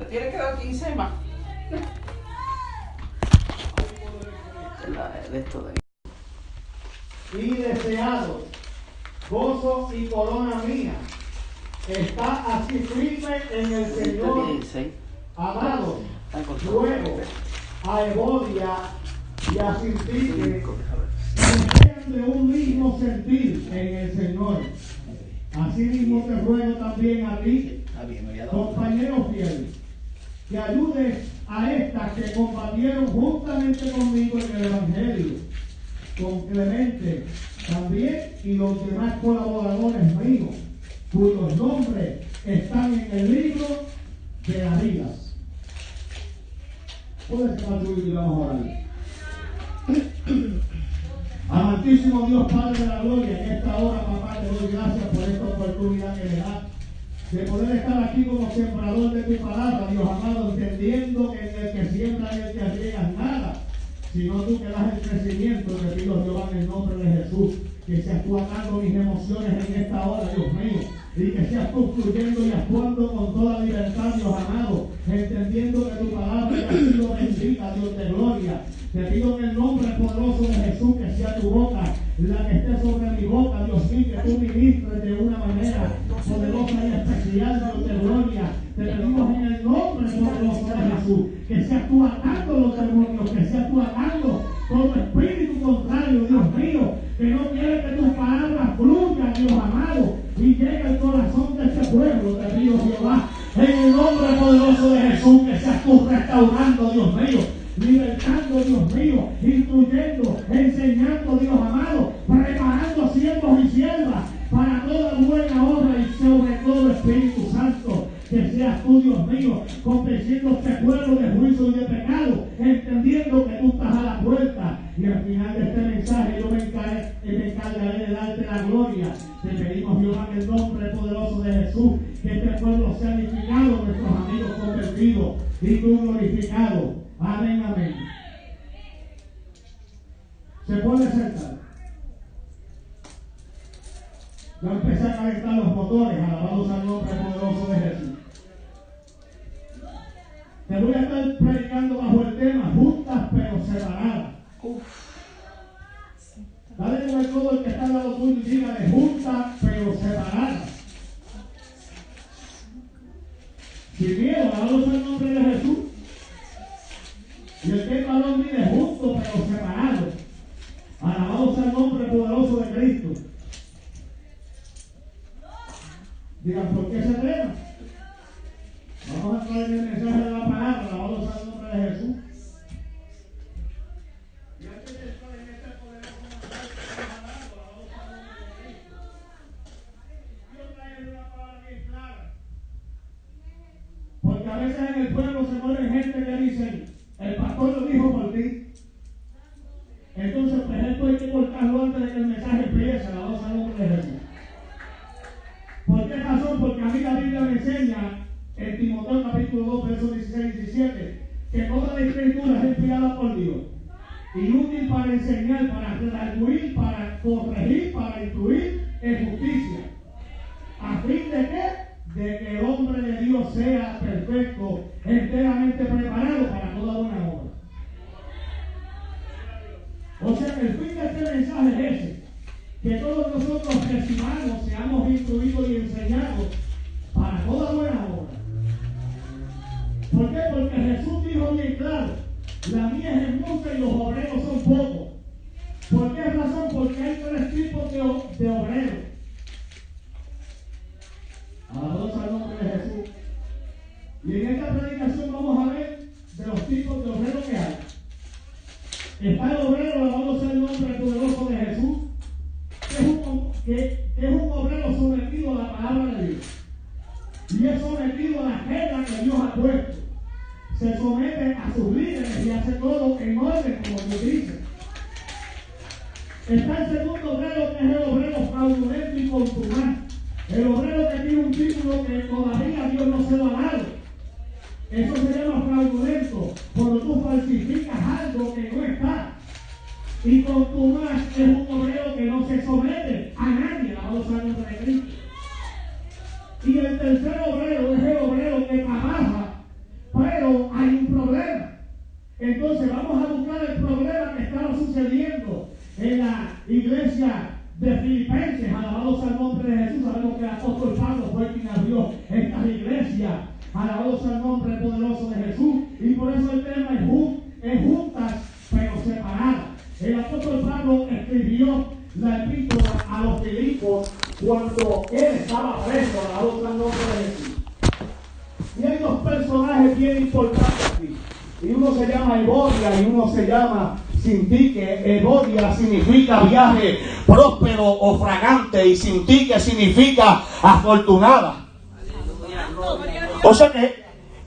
Te tiene que dar 15 más. De esto de y deseado, gozo y corona mía, está así firme en el Señor, amado, luego a Evodia y a Sintique, sean de un mismo sentir en el Señor. Asimismo te ruego también a ti, compañero fiel, que ayudes a estas que combatieron juntamente conmigo en el Evangelio, con Clemente también y los demás colaboradores míos, cuyos nombres están en el libro de la vida. Puedes estar tu y vamos a orar. Amantísimo Dios, Padre de la gloria, en esta hora, papá, te doy gracias por esta oportunidad que me das de poder estar aquí como sembrador de tu palabra, Dios amado, entendiendo que en el que siembra y el que riega nada, sino tú que das el crecimiento. Te pido, Jehová, en el nombre de Jesús, que seas tú atando mis emociones en esta hora, Dios mío, y que seas tú fluyendo y actuando con toda libertad, Dios amado, entendiendo que tu palabra ha sido bendita, Dios de gloria. Te pido en el nombre poderoso de Jesús que sea tu boca la que esté sobre mi boca, Dios mío, que tú ministres de una manera poderosa y especial, Dios de gloria. Te pedimos en el nombre poderoso de Jesús que seas tú atando los demonios, que seas tú atando todo espíritu contrario, Dios mío, que no quiere que tu palabra fluya, Dios amado, y llegue al corazón de este pueblo. Te pido, Jehová, en el nombre poderoso de Jesús, que seas tú restaurando, Dios mío, libertando, Dios mío, instruyendo, enseñando, Dios amado, preparando siervos y siervas para toda buena obra y sobre todo, Espíritu Santo, que seas tú, Dios mío, convenciendo a este pueblo de juicio y de pecado, entendiendo que tú estás a la puerta. Y al final de este mensaje yo me encargaré de darte la gloria. Te pedimos, Jehová, en el nombre poderoso de Jesús, que este pueblo sea edificado, nuestros amigos convertidos y tú glorificado. Amén, amén. Se puede sentar. Ya empecé a calentar los motores, alabados al nombre poderoso de Jesús. Te voy a estar predicando bajo el tema juntas pero separadas. Dale con el codo el que está al lado tuyo y dígale juntas pero separadas. Sin miedo, alabados al nombre de Jesús. Y el que es varón vive juntos pero separados. Alabados al nombre poderoso de Cristo. Digan, ¿por qué se trema? Vamos a entrar en el mensaje de la palabra, alabados al nombre de Jesús. Y antes de estar en este poderoso mensaje que estamos hablando, alabados al nombre de Cristo, Dios trae una palabra bien clara. Porque a veces en el pueblo se mueven gente que dicen, el pastor lo dijo por ti. Entonces, por ejemplo, hay que cortarlo antes de que el mensaje empiece, alabados al nombre de Jesús. ¿Por qué razón? Porque a mí la Biblia me enseña en Timoteo capítulo 2, versos 16 y 17, que toda la escritura es inspirada por Dios y útil para enseñar, para redarguir, para corregir, para instruir en justicia, a fin de que el hombre de Dios sea perfecto, enteramente preparado para toda buena obra. O sea, el fin de este mensaje es ese, que todos nosotros recibamos, seamos instruidos y enseñados para toda buena obra. ¿Por qué? Porque Jesús dijo bien claro, la mies es mucha y los obreros son pocos. ¿Por qué razón? Porque hay tres tipos de obreros. Alabados al nombre de Jesús. Y en esta predicación vamos a ver de los tipos de obreros que hay. Está el obrero, alabados al nombre poderoso de Jesús, que es un obrero sometido a la palabra de Dios. Y es sometido a la regla que Dios ha puesto. Se somete a sus líderes y hace todo en orden, como Dios dice. Está el segundo obrero, que es el obrero fraudulento y contumaz. El obrero que tiene un título que todavía Dios no se lo ha dado. Eso se llama fraudulento, cuando tú falsificas algo que no está. Y contumaz es un obrero que no se somete a nadie, alabados al nombre de Cristo. Y el tercer obrero es el obrero que trabaja en la iglesia de Filipenses, alabado sea el nombre de Jesús. Sabemos que el apóstol Pablo fue quien abrió estas iglesias, alabado sea el nombre poderoso de Jesús. Y por eso el tema es juntas pero separadas. El apóstol Pablo escribió la epístola a los Filipos cuando él estaba preso, alabado sea el nombre de Jesús. Y hay dos personajes bien importantes aquí. Y uno se llama Evodia y uno se llama Sintique. Evodia significa viaje próspero o fragante y Sintique significa afortunada. O sea que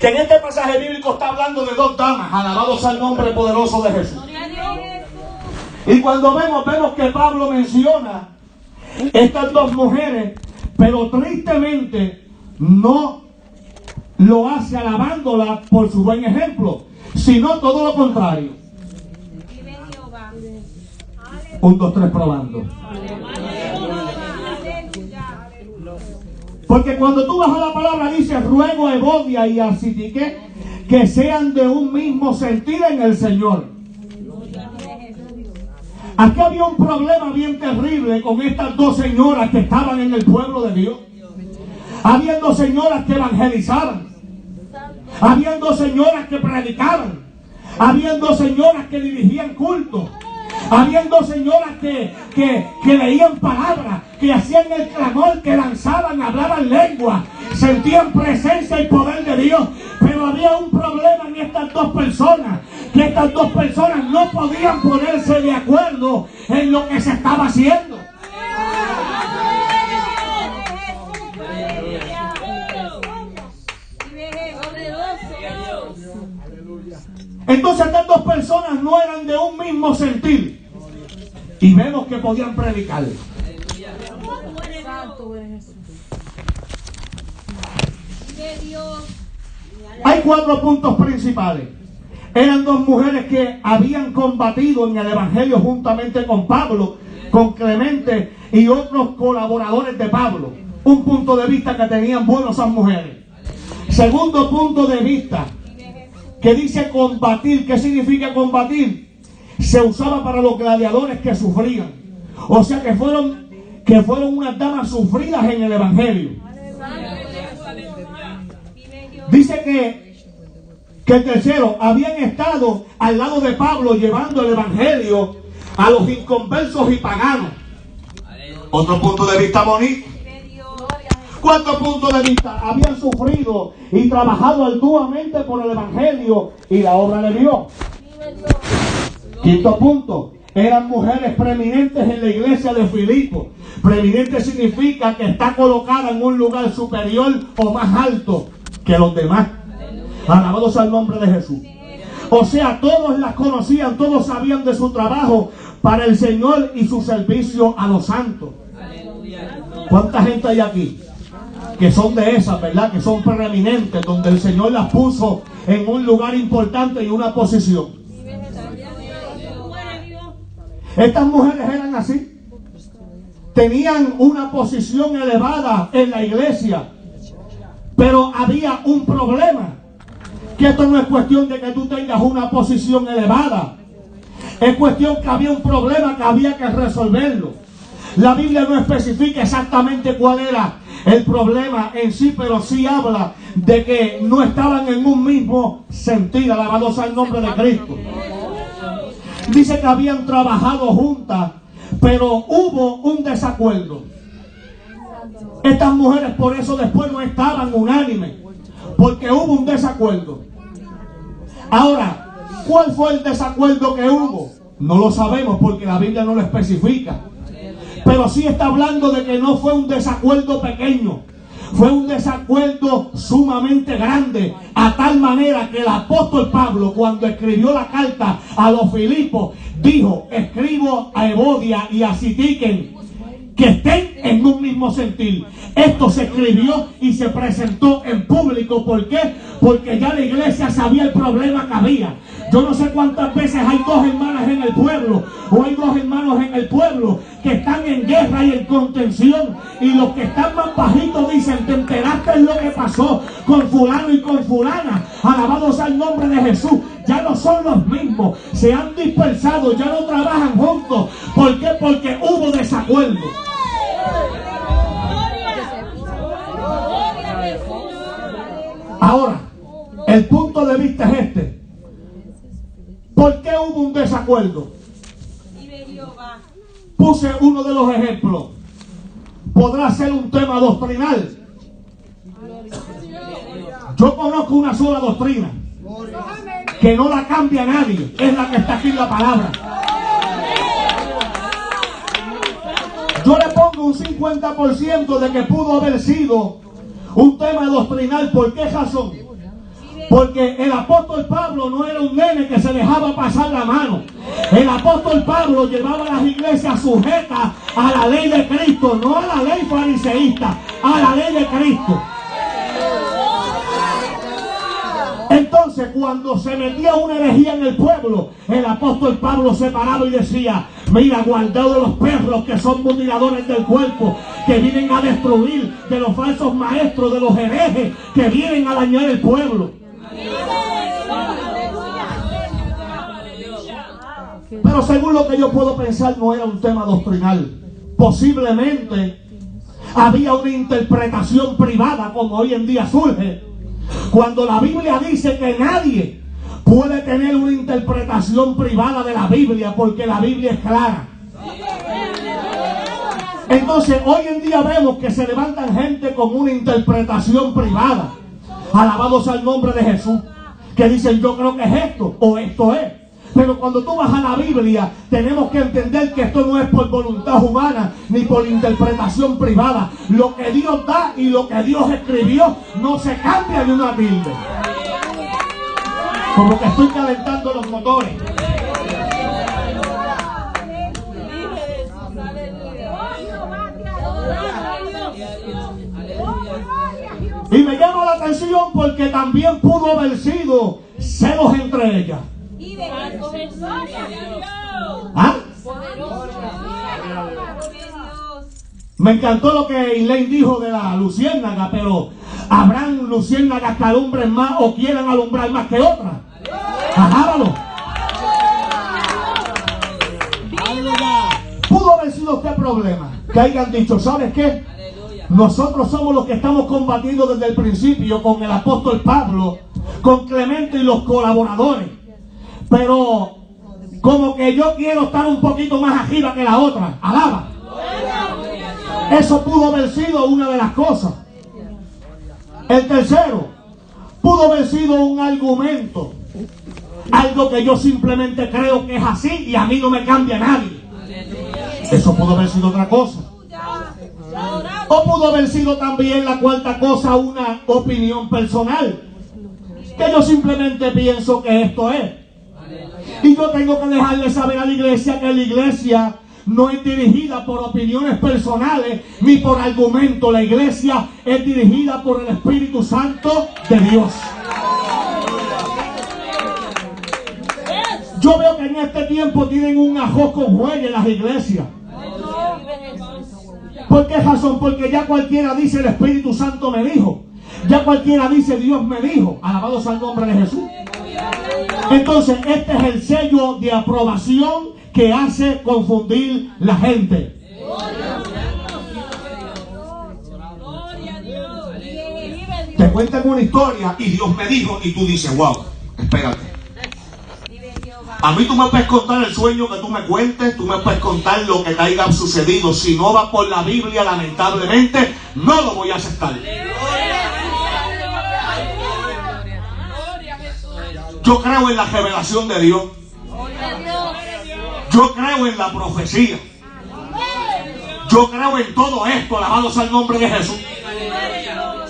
en este pasaje bíblico está hablando de dos damas. Alabado sea el nombre poderoso de Jesús. Y cuando vemos que Pablo menciona estas dos mujeres, pero tristemente no lo hace alabándola por su buen ejemplo, sino todo lo contrario. 1, 2, 3 probando. Porque cuando tú vas a la palabra dice: ruego a Evodia y a Sintique que sean de un mismo sentir en el Señor. Aquí había un problema bien terrible con estas dos señoras que estaban en el pueblo de Dios. Habían dos señoras que evangelizaban. Habían dos señoras que predicaban. Habían dos señoras que dirigían culto. Habían dos señoras que leían palabras, que hacían el clamor, que lanzaban, hablaban lengua, sentían presencia y poder de Dios. Pero había un problema en estas dos personas, que estas dos personas no podían ponerse de acuerdo en lo que se estaba haciendo. Entonces estas dos personas no eran de un mismo sentir. Y vemos que podían predicar. Hay 4 puntos principales. Eran dos mujeres que habían combatido en el evangelio juntamente con Pablo, con Clemente y otros colaboradores de Pablo. Un punto de vista que tenían buenos esas mujeres. Segundo punto de vista, que dice combatir. ¿Qué significa combatir? Se usaba para los gladiadores que sufrían. O sea que fueron unas damas sufridas en el evangelio. Dice que el tercero, habían estado al lado de Pablo llevando el evangelio a los inconversos y paganos. Otro punto de vista bonito. Cuarto punto de vista, habían sufrido y trabajado arduamente por el evangelio y la obra de Dios. Quinto punto, eran mujeres preeminentes en la iglesia de Filipos. Preeminente significa que está colocada en un lugar superior o más alto que los demás. Alabado sea el nombre de Jesús. O sea, todos las conocían, todos sabían de su trabajo para el Señor y su servicio a los santos. ¿Cuánta gente hay aquí que son de esas, verdad? Que son preeminentes, donde el Señor las puso en un lugar importante y una posición. Estas mujeres eran así. Tenían una posición elevada en la iglesia. Pero había un problema. Que esto no es cuestión de que tú tengas una posición elevada. Es cuestión que había un problema que había que resolverlo. La Biblia no especifica exactamente cuál era el problema en sí, pero sí habla de que no estaban en un mismo sentir. Alabado sea el nombre de Cristo. Dice que habían trabajado juntas, pero hubo un desacuerdo. Estas mujeres por eso después no estaban unánimes, porque hubo un desacuerdo. Ahora, ¿cuál fue el desacuerdo que hubo? No lo sabemos porque la Biblia no lo especifica. Pero sí está hablando de que no fue un desacuerdo pequeño. Fue un desacuerdo sumamente grande, a tal manera que el apóstol Pablo, cuando escribió la carta a los Filipos, dijo: escribo a Evodia y a Sintique que estén en un mismo sentir. Esto se escribió y se presentó en público. ¿Por qué? Porque ya la iglesia sabía el problema que había. Yo no sé cuántas veces hay dos hermanas en el pueblo, o hay dos hermanos en el pueblo que están en guerra y en contención, y los que están más bajitos dicen: ¿te enteraste de lo que pasó con fulano y con fulana? Alabado sea el nombre de Jesús. ya no son los mismos, se han dispersado, ya no trabajan juntos. ¿Por qué? Porque hubo desacuerdo. Ahora, el punto de vista es este. ¿Por qué hubo un desacuerdo? Puse uno de los ejemplos. Podrá ser un tema doctrinal. Yo conozco una sola doctrina que no la cambia nadie, es la que está aquí en la palabra. Yo le pongo un 50% de que pudo haber sido un tema doctrinal. ¿Por qué razón? Porque el apóstol Pablo no era un nene que se dejaba pasar la mano. El apóstol Pablo llevaba a las iglesias sujetas a la ley de Cristo, no a la ley fariseísta, a la ley de Cristo. Entonces, cuando se metía una herejía en el pueblo, el apóstol Pablo se paraba y decía: mira, guardaos de los perros que son mutiladores del cuerpo, que vienen a destruir, de los falsos maestros, de los herejes que vienen a dañar el pueblo. Pero según lo que yo puedo pensar, no era un tema doctrinal. Posiblemente había una interpretación privada, como hoy en día surge, cuando la Biblia dice que nadie puede tener una interpretación privada de la Biblia, porque la Biblia es clara. Entonces, hoy en día vemos que se levantan gente con una interpretación privada. Alabados al nombre de Jesús. Que dicen: yo creo que es esto, o esto es. Pero cuando tú vas a la Biblia, tenemos que entender que esto no es por voluntad humana, ni por interpretación privada. Lo que Dios da y lo que Dios escribió no se cambia de una tilde. Como que estoy calentando los motores. Y me llama la atención porque también pudo haber sido celos entre ellas. ¿Ah? Me encantó lo que Elaine dijo de la luciérnaga, pero ¿habrán luciérnagas que alumbren más o quieran alumbrar más que otras? Ajábalo. Pudo haber sido este problema, que hayan dicho: ¿sabes qué? Nosotros somos los que estamos combatiendo desde el principio con el apóstol Pablo, con Clemente y los colaboradores. Pero como que yo quiero estar un poquito más arriba que la otra. Alaba. Eso pudo haber sido una de las cosas. El tercero, pudo haber sido un argumento. Algo que yo simplemente creo que es así y a mí no me cambia nadie. Eso pudo haber sido otra cosa. O pudo haber sido también la cuarta cosa, una opinión personal. Que yo simplemente pienso que esto es. Y yo tengo que dejarle saber a la iglesia que la iglesia no es dirigida por opiniones personales ni por argumentos. La iglesia es dirigida por el Espíritu Santo de Dios. Yo veo que en este tiempo tienen un ajos con jueyes las iglesias. ¿Por qué razón? Porque ya cualquiera dice: el Espíritu Santo me dijo. Ya cualquiera dice: Dios me dijo. Alabados al nombre de Jesús. Entonces, este es el sello de aprobación que hace confundir la gente. Te cuentan una historia y Dios me dijo, y tú dices: wow, espérate. A mí tú me puedes contar el sueño que tú me cuentes, tú me puedes contar lo que te haya sucedido. Si no va por la Biblia, lamentablemente, no lo voy a aceptar. Yo creo en la revelación de Dios. Yo creo en la profecía. Yo creo en todo esto, alabados al nombre de Jesús.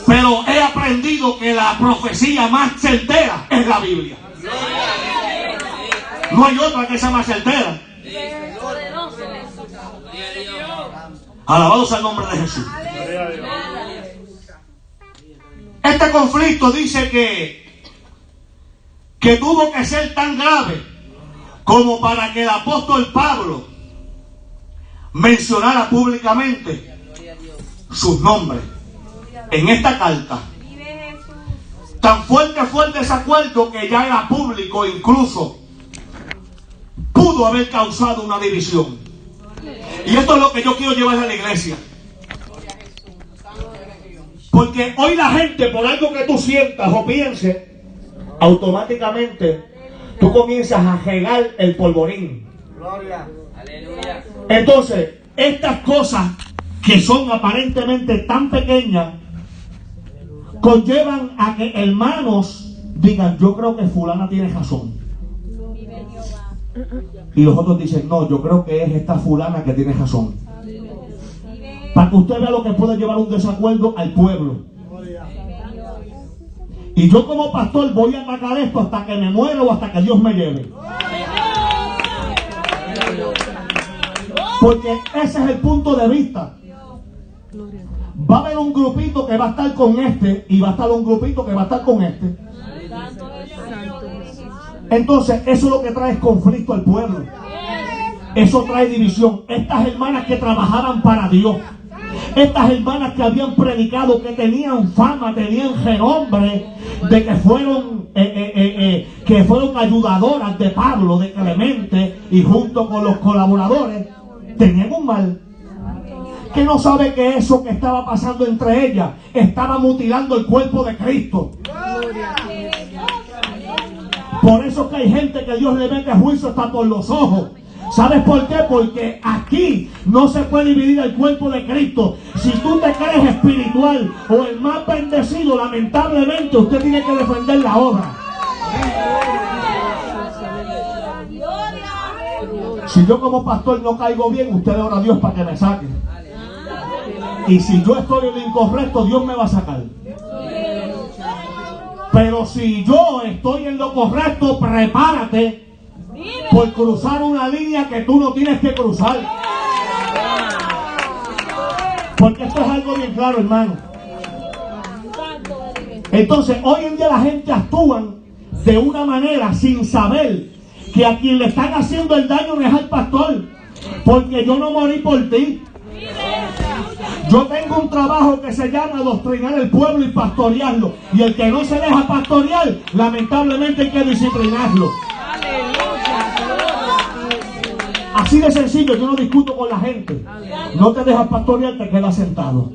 Pero he aprendido que la profecía más certera es la Biblia. No hay otra que sea más certera. Alabados al nombre de Jesús. Este conflicto dice que tuvo que ser tan grave como para que el apóstol Pablo mencionara públicamente sus nombres en esta carta. Tan fuerte fue el desacuerdo que ya era público, incluso pudo haber causado una división. Y esto es lo que yo quiero llevar a la iglesia. Porque hoy la gente, por algo que tú sientas o pienses, automáticamente tú comienzas a regar el polvorín. Gloria. Aleluya. Entonces, estas cosas que son aparentemente tan pequeñas conllevan a que hermanos digan: yo creo que fulana tiene razón. Y los otros dicen: no, yo creo que es esta fulana que tiene razón. Para que usted vea lo que puede llevar un desacuerdo al pueblo. Y yo como pastor voy a atacar esto hasta que me muera o hasta que Dios me lleve. Porque ese es el punto de vista. Va a haber un grupito que va a estar con este y va a estar un grupito que va a estar con este. Entonces eso es lo que trae conflicto al pueblo. Eso trae división. Estas hermanas que trabajaban para Dios, estas hermanas que habían predicado, que tenían fama, tenían renombre de que fueron ayudadoras de Pablo, de Clemente, y junto con los colaboradores tenían un mal. Que no sabe que eso que estaba pasando entre ellas estaba mutilando el cuerpo de Cristo. Por eso es que hay gente que Dios le mete juicio hasta por los ojos. ¿Sabes por qué? Porque aquí no se puede dividir el cuerpo de Cristo. Si tú te crees espiritual o el más bendecido, lamentablemente usted tiene que defender la obra. Si yo como pastor no caigo bien, usted ora a Dios para que me saque. Y si yo estoy en lo incorrecto, Dios me va a sacar. Pero si yo estoy en lo correcto, prepárate por cruzar una línea que tú no tienes que cruzar. Porque esto es algo bien claro, hermano. Entonces, hoy en día la gente actúa de una manera sin saber que a quien le están haciendo el daño no es al pastor. Porque yo no morí por ti. Yo tengo un trabajo que se llama doctrinar el pueblo y pastorearlo. Y el que no se deja pastorear, lamentablemente hay que disciplinarlo. Así de sencillo. Yo no discuto con la gente. No te dejas pastorear, te quedas sentado.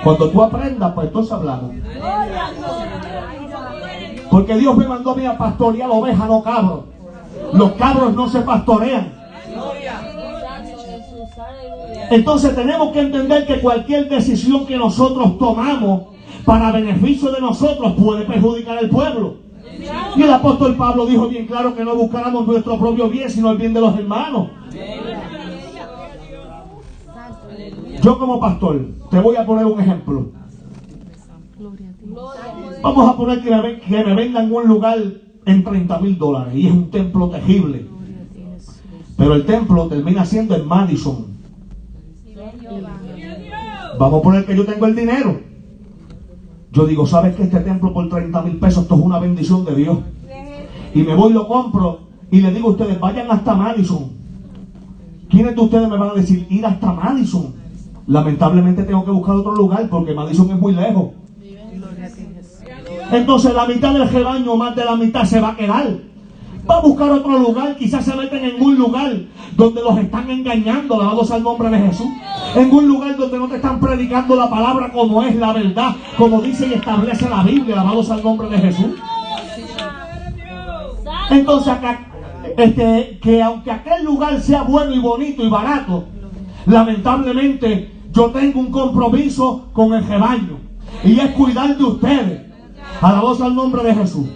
Cuando tú aprendas, pues entonces hablamos. Porque Dios me mandó a mí a pastorear ovejas, no cabros. Los cabros no se pastorean. Entonces tenemos que entender que cualquier decisión que nosotros tomamos para beneficio de nosotros puede perjudicar al pueblo. Y el apóstol Pablo dijo bien claro que no buscáramos nuestro propio bien, sino el bien de los hermanos. Yo como pastor te voy a poner un ejemplo. Vamos a poner que me vendan un lugar en $30,000 y es un templo terrible. Pero el templo termina siendo en Madison. Vamos a poner que yo tengo el dinero. Yo digo: ¿sabes que este templo por 30,000 pesos, esto es una bendición de Dios? Y me voy y lo compro y le digo a ustedes: vayan hasta Madison. ¿Quiénes de ustedes me van a decir ir hasta Madison? Lamentablemente tengo que buscar otro lugar porque Madison es muy lejos. Entonces la mitad del rebaño, más de la mitad, se va a quedar. Va a buscar otro lugar. Quizás se meten en un lugar donde los están engañando, alabado sea el nombre de Jesús. En un lugar donde no te están predicando la palabra como es la verdad, como dice y establece la Biblia, alabado sea el nombre de Jesús. Entonces acá, que aunque aquel lugar sea bueno y bonito y barato, lamentablemente yo tengo un compromiso con el rebaño, y es cuidar de ustedes. Alabado sea el nombre de Jesús.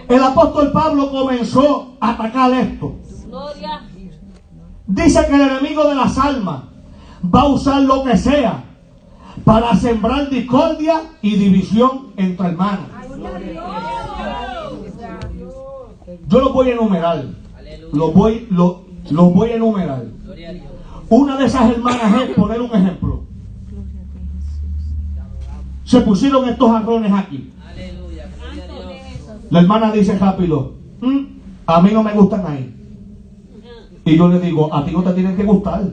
El apóstol Pablo comenzó a atacar esto. Dice que el enemigo de las almas va a usar lo que sea para sembrar discordia y división entre hermanos. Yo los voy a enumerar. Los voy a enumerar. Una de esas hermanas es, poner un ejemplo, se pusieron estos jarrones aquí. La hermana dice rápido: a mí no me gustan ahí. Y yo le digo: a ti no te tienen que gustar.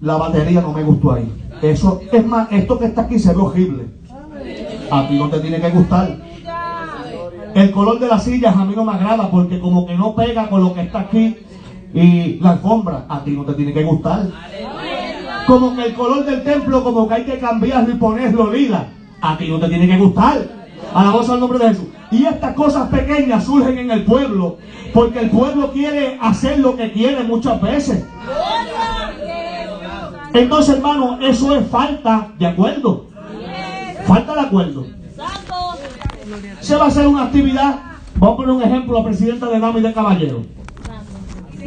La batería no me gustó ahí. Eso, es más, esto que está aquí se ve horrible. A ti no te tiene que gustar. El color de las sillas a mí no me agrada porque como que no pega con lo que está aquí. Y la alfombra, a ti no te tiene que gustar. Como que el color del templo, como que hay que cambiarlo y ponerlo lila, a ti no te tiene que gustar. Alabado al nombre de Jesús. Y estas cosas pequeñas surgen en el pueblo porque el pueblo quiere hacer lo que quiere muchas veces. Entonces, hermano, eso es falta de acuerdo. Falta de acuerdo. Se va a hacer una actividad. Vamos a poner un ejemplo, la presidenta de Damas y de Caballeros.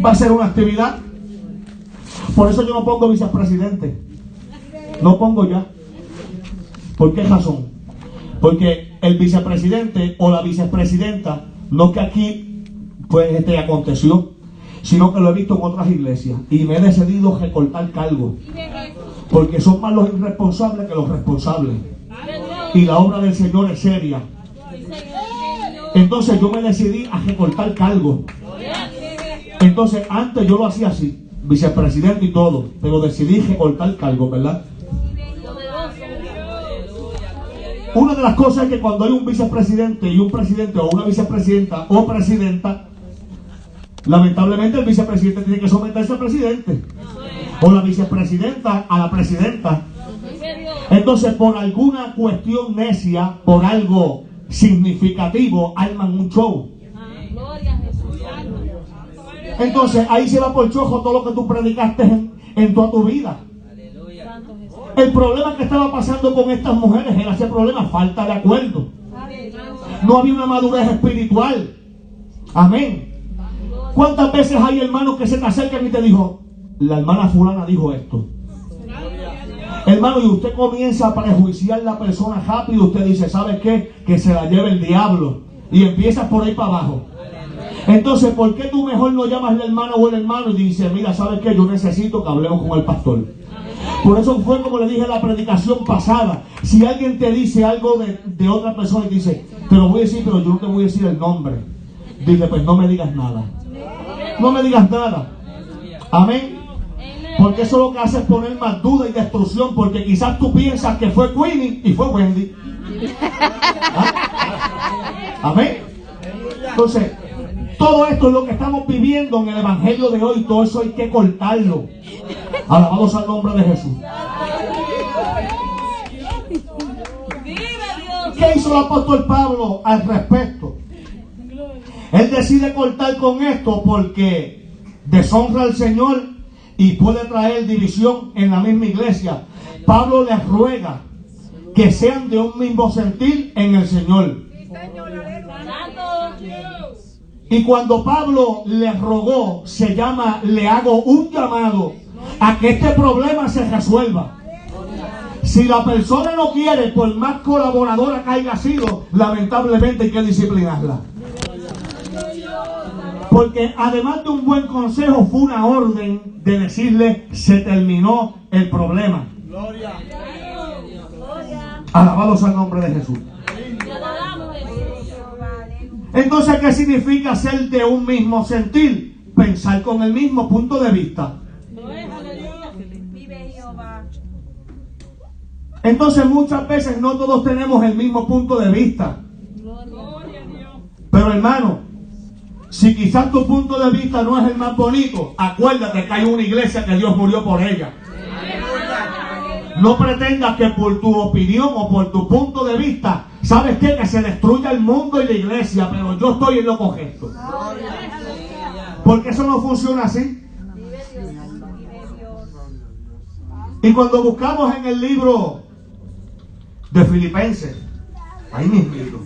Va a ser una actividad. Por eso yo no pongo vicepresidente. No pongo ya. ¿Por qué razón? Porque el vicepresidente o la vicepresidenta, no que aquí pues aconteció, sino que lo he visto en otras iglesias y me he decidido recortar cargos. Porque son más los irresponsables que los responsables. Y la obra del Señor es seria. Entonces yo me decidí a recortar cargos. Entonces antes yo lo hacía así, vicepresidente y todo, pero decidí recortar cargos, ¿verdad? Una de las cosas es que cuando hay un vicepresidente y un presidente o una vicepresidenta o presidenta, lamentablemente el vicepresidente tiene que someterse al presidente o la vicepresidenta a la presidenta. Entonces por alguna cuestión necia, por algo significativo, arman un show. Entonces ahí se va por chojo todo lo que tú predicaste en toda tu vida. El problema que estaba pasando con estas mujeres era ese problema, falta de acuerdo. No había una madurez espiritual. Amén. ¿Cuántas veces hay hermanos que se te acercan y te dijo, la hermana fulana dijo esto? Hermano, y usted comienza a prejuiciar a la persona rápido. Usted dice, ¿sabe qué? Que se la lleve el diablo. Y empiezas por ahí para abajo. Entonces, ¿por qué tú mejor no llamas a la hermana o el hermano y dices, mira, ¿sabes qué? Yo necesito que hablemos con el pastor. Por eso fue como le dije en la predicación pasada. Si alguien te dice algo de otra persona y dice, te lo voy a decir, pero yo no te voy a decir el nombre. Dile, pues no me digas nada. No me digas nada. Amén. Porque eso lo que hace es poner más duda y destrucción. Porque quizás tú piensas que fue Queenie y fue Wendy. ¿Ah? Amén. Entonces, todo esto es lo que estamos viviendo en el evangelio de hoy. Todo eso hay que cortarlo. Alabados al nombre de Jesús. ¿Qué hizo el apóstol Pablo al respecto? Él decide cortar con esto porque deshonra al Señor y puede traer división en la misma iglesia. Pablo les ruega que sean de un mismo sentir en el Señor. Y cuando Pablo le rogó, le hago un llamado a que este problema se resuelva. Si la persona no quiere, por más colaboradora que haya sido, lamentablemente hay que disciplinarla. Porque además de un buen consejo, fue una orden de decirle, se terminó el problema. Alabados al nombre de Jesús. Entonces, ¿qué significa ser de un mismo sentir? Pensar con el mismo punto de vista. Entonces, muchas veces no todos tenemos el mismo punto de vista. Pero hermano, si quizás tu punto de vista no es el más bonito, acuérdate que hay una iglesia que Dios murió por ella. No pretendas que por tu opinión o por tu punto de vista, ¿sabes qué? Que se destruya el mundo y la iglesia, pero yo estoy en lo correcto. Porque eso no funciona así. Y cuando buscamos en el libro de Filipenses, ahí mismo,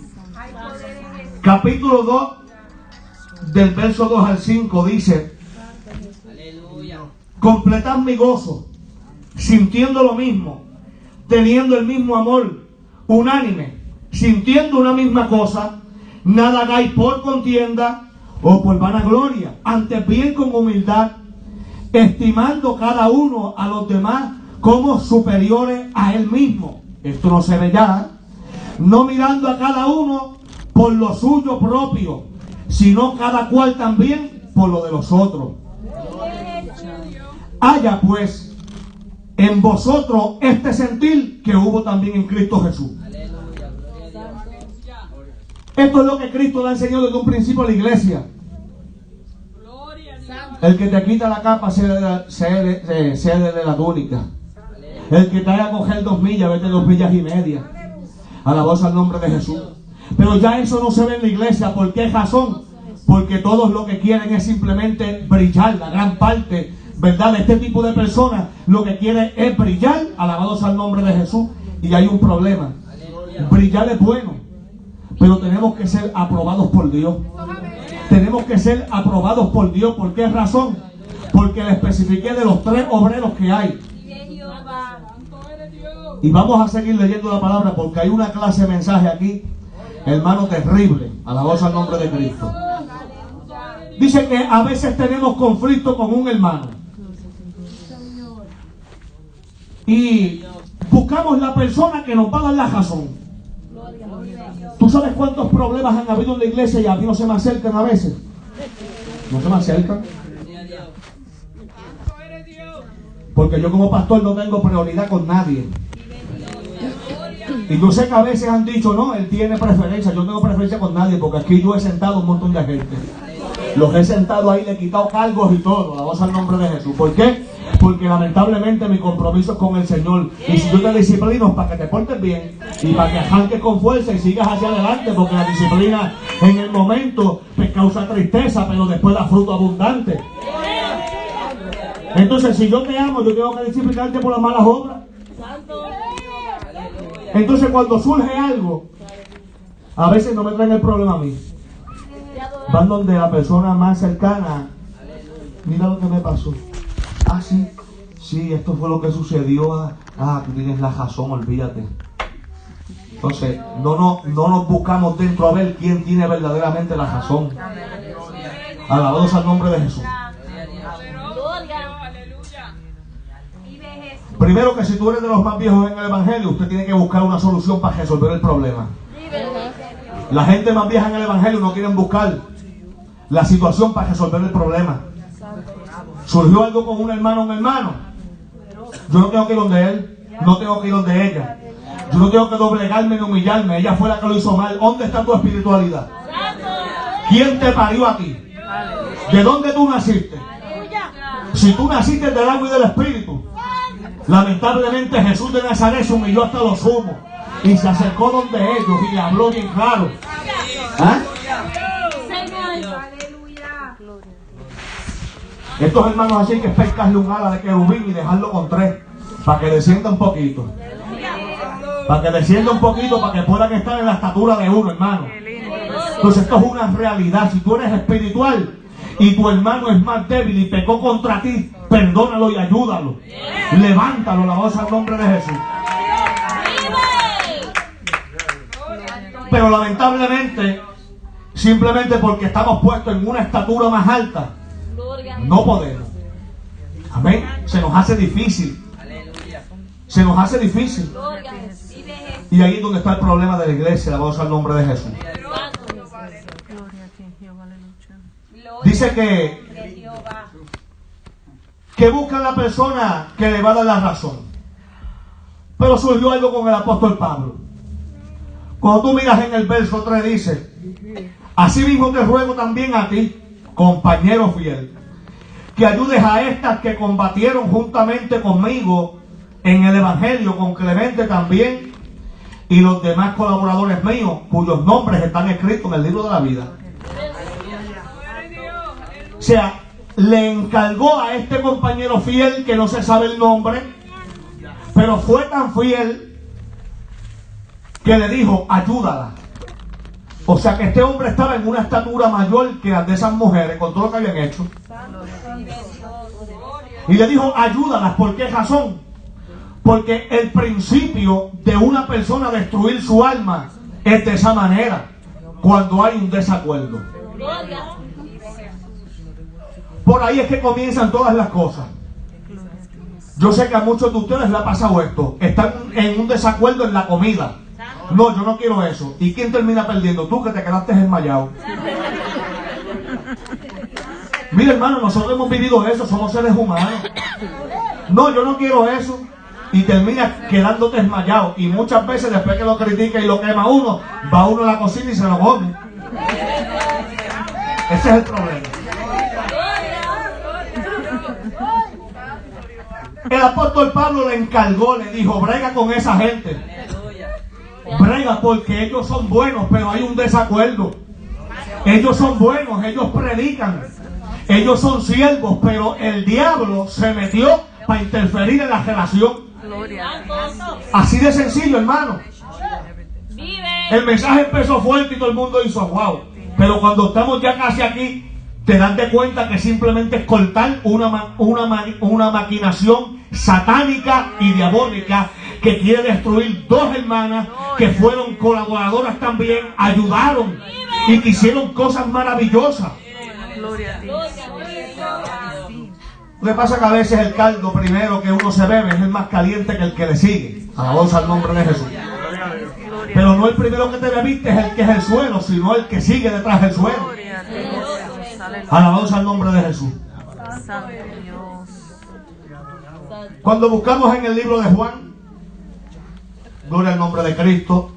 capítulo 2, del verso 2 al 5, dice, completad mi gozo, sintiendo lo mismo, teniendo el mismo amor, unánime, sintiendo una misma cosa, nada hagáis por contienda o por vanagloria, antes bien con humildad, estimando cada uno a los demás como superiores a él mismo. Esto no se ve ya, no mirando a cada uno por lo suyo propio, sino cada cual también por lo de los otros. Haya pues en vosotros este sentir que hubo también en Cristo Jesús. Esto es lo que Cristo le ha enseñado desde un principio a la iglesia. El que te quita la capa, cede de la túnica. El que te haga coger 2 millas, vete 2 millas y media. Alabados al nombre de Jesús. Pero ya eso no se ve en la iglesia. ¿Por qué razón? Porque todos lo que quieren es simplemente brillar. La gran parte, ¿verdad?, de este tipo de personas lo que quieren es brillar. Alabados al nombre de Jesús. Y hay un problema. Brillar es bueno, pero tenemos que ser aprobados por Dios. Tenemos que ser aprobados por Dios. ¿Por qué razón? Porque le especifiqué de los 3 obreros que hay. Y vamos a seguir leyendo la palabra porque hay una clase de mensaje aquí, hermano, terrible. Alabados al nombre de Cristo. Dice que a veces tenemos conflicto con un hermano y buscamos la persona que nos va a dar la razón. ¿Tú sabes cuántos problemas han habido en la iglesia y a mí no se me acercan a veces? No se me acercan. Porque yo como pastor no tengo prioridad con nadie. Y yo sé que a veces han dicho, no, él tiene preferencia. Yo no tengo preferencia con nadie porque aquí yo he sentado un montón de gente. Los he sentado ahí, le he quitado cargos y todo. Alabados al nombre de Jesús. ¿Por qué? Porque lamentablemente mi compromiso es con el Señor. Y si yo te disciplino es para que te portes bien y para que arranques con fuerza y sigas hacia adelante, porque la disciplina en el momento pues causa tristeza, pero después da fruto abundante. Entonces, si yo te amo, yo tengo que disciplinarte por las malas obras. Entonces, cuando surge algo, a veces no me traen el problema a mí. Van donde la persona más cercana. Mira lo que me pasó. Ah, sí, esto fue lo que sucedió. Tú tienes la razón, olvídate. Entonces, no nos buscamos dentro a ver quién tiene verdaderamente la razón. Alabados al nombre de Jesús. Primero, que si tú eres de los más viejos en el Evangelio, usted tiene que buscar una solución para resolver el problema. La gente más vieja en el Evangelio no quieren buscar la situación para resolver el problema. Surgió algo con un hermano. Yo no tengo que ir donde él, no tengo que ir donde ella. Yo no tengo que doblegarme ni humillarme. Ella fue la que lo hizo mal. ¿Dónde está tu espiritualidad? ¿Quién te parió a ti? ¿De dónde tú naciste? Si tú naciste del agua y del espíritu, lamentablemente Jesús de Nazaret se humilló hasta lo sumo y se acercó donde ellos y le habló bien claro. ¿Ah? Estos hermanos así hay que pescarle un ala de querubín y dejarlo con 3 para que descienda un poquito. Para que descienda un poquito, para que puedan estar en la estatura de uno, hermano. Entonces esto es una realidad. Si tú eres espiritual y tu hermano es más débil y pecó contra ti, perdónalo y ayúdalo. Levántalo, la voz al nombre de Jesús. Pero lamentablemente, simplemente porque estamos puestos en una estatura más alta, no podemos. Amén. Se nos hace difícil. Se nos hace difícil. Y ahí es donde está el problema de la iglesia, la voz al nombre de Jesús. Dice que busca la persona que le va a dar la razón. Pero surgió algo con el apóstol Pablo. Cuando tú miras en el verso 3 dice: asimismo te ruego también a ti, compañero fiel, que ayudes a estas que combatieron juntamente conmigo en el Evangelio, con Clemente también, y los demás colaboradores míos, cuyos nombres están escritos en el libro de la vida. O sea, le encargó a este compañero fiel, que no se sabe el nombre, pero fue tan fiel que le dijo: ayúdala. O sea que este hombre estaba en una estatura mayor que las de esas mujeres, con todo lo que habían hecho. Y le dijo: ayúdalas. ¿Por qué razón? Porque el principio de una persona destruir su alma es de esa manera, cuando hay un desacuerdo. Por ahí es que comienzan todas las cosas. Yo sé que a muchos de ustedes les ha pasado esto. Están en un desacuerdo en la comida. No, yo no quiero eso. ¿Y quién termina perdiendo? Tú, que te quedaste desmayado. Mira, hermano, nosotros hemos vivido eso. Somos seres humanos. No, yo no quiero eso. Y termina quedándote desmayado. Y muchas veces después que lo critica y lo quema uno, va uno a la cocina y se lo come. Ese es el problema. El apóstol Pablo le encargó, le dijo, brega con esa gente. Brega porque ellos son buenos, pero hay un desacuerdo. Ellos son buenos, ellos predican. Ellos son siervos, pero el diablo se metió para interferir en la relación. Así de sencillo, hermano. El mensaje empezó fuerte y todo el mundo hizo wow. Pero cuando estamos ya casi aquí, te das de cuenta que simplemente es cortar una maquinación satánica y diabólica que quiere destruir dos hermanas que fueron colaboradoras también, ayudaron y que hicieron cosas maravillosas. Lo que pasa es que a veces el caldo primero que uno se bebe es el más caliente que el que le sigue. Alabados al nombre de Jesús. Pero no el primero que te bebiste es el que es el suelo, sino el que sigue detrás del suelo. Alabados al nombre de Jesús. Cuando buscamos en el libro de Juan, gloria al nombre de Cristo,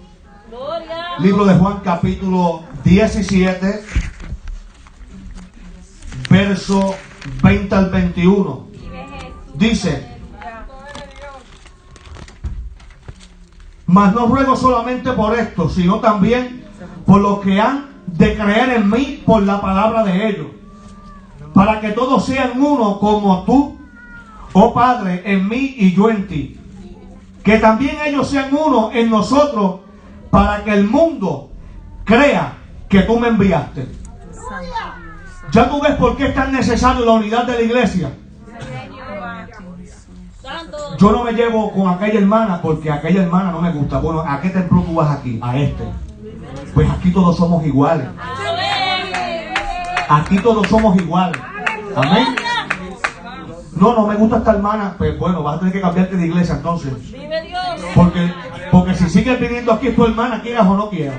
libro de Juan capítulo 17, verso 20 al 21, dice: mas no ruego solamente por esto, sino también por los que han de creer en mí por la palabra de ellos, para que todos sean uno como tú, oh Padre, en mí y yo en ti, que también ellos sean uno en nosotros, para que el mundo crea que tú me enviaste. Ya tú ves por qué es tan necesario la unidad de la iglesia. Yo no me llevo con aquella hermana porque aquella hermana no me gusta. Bueno, ¿a qué templo tú vas aquí? A este. Pues aquí todos somos iguales. Aquí todos somos iguales. Amén. No me gusta esta hermana. Pues bueno, vas a tener que cambiarte de iglesia entonces. Porque si sigues viniendo aquí es tu hermana, quieras o no quieras.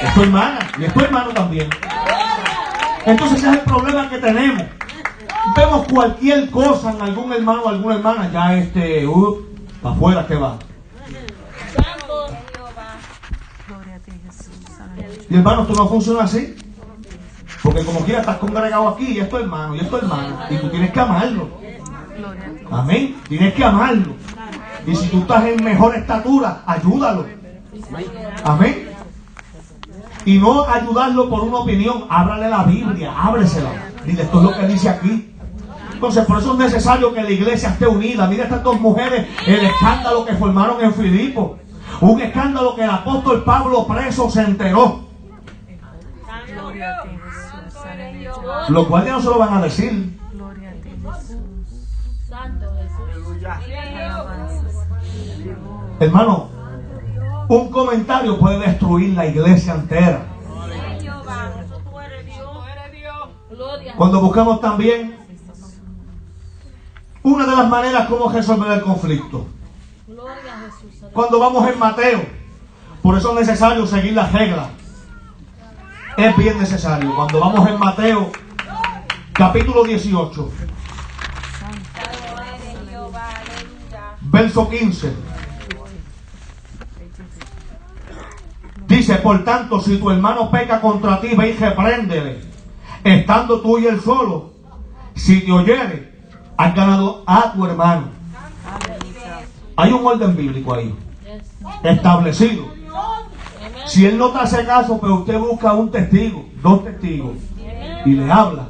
Es tu hermana y es tu hermano también. Entonces ese es el problema que tenemos. Vemos cualquier cosa en algún hermano o alguna hermana, ya para afuera que va. Y hermano, esto no funciona así. Porque como quiera estás congregado aquí y es tu hermano y es tu hermana. Y tú tienes que amarlo. Amén. Tienes que amarlo. Y si tú estás en mejor estatura, ayúdalo. Amén. Y no ayudarlo por una opinión. Ábrale la Biblia, ábresela. Dile, esto es lo que dice aquí. Entonces, por eso es necesario que la iglesia esté unida. Mira estas dos mujeres, el escándalo que formaron en Filipo. Un escándalo que el apóstol Pablo preso se enteró. Los guardias no se lo van a decir. Hermano, un comentario puede destruir la iglesia entera. Cuando buscamos también una de las maneras como resolver el conflicto. Cuando vamos en Mateo, por eso es necesario seguir las reglas. Es bien necesario. Cuando vamos en Mateo, capítulo 18, verso 15. Dice, por tanto, si tu hermano peca contra ti, ve y repréndele, estando tú y él solo. Si te oyere, has ganado a tu hermano. Hay un orden bíblico ahí, establecido. Si él no te hace caso, pero usted busca un testigo, dos testigos, y le habla.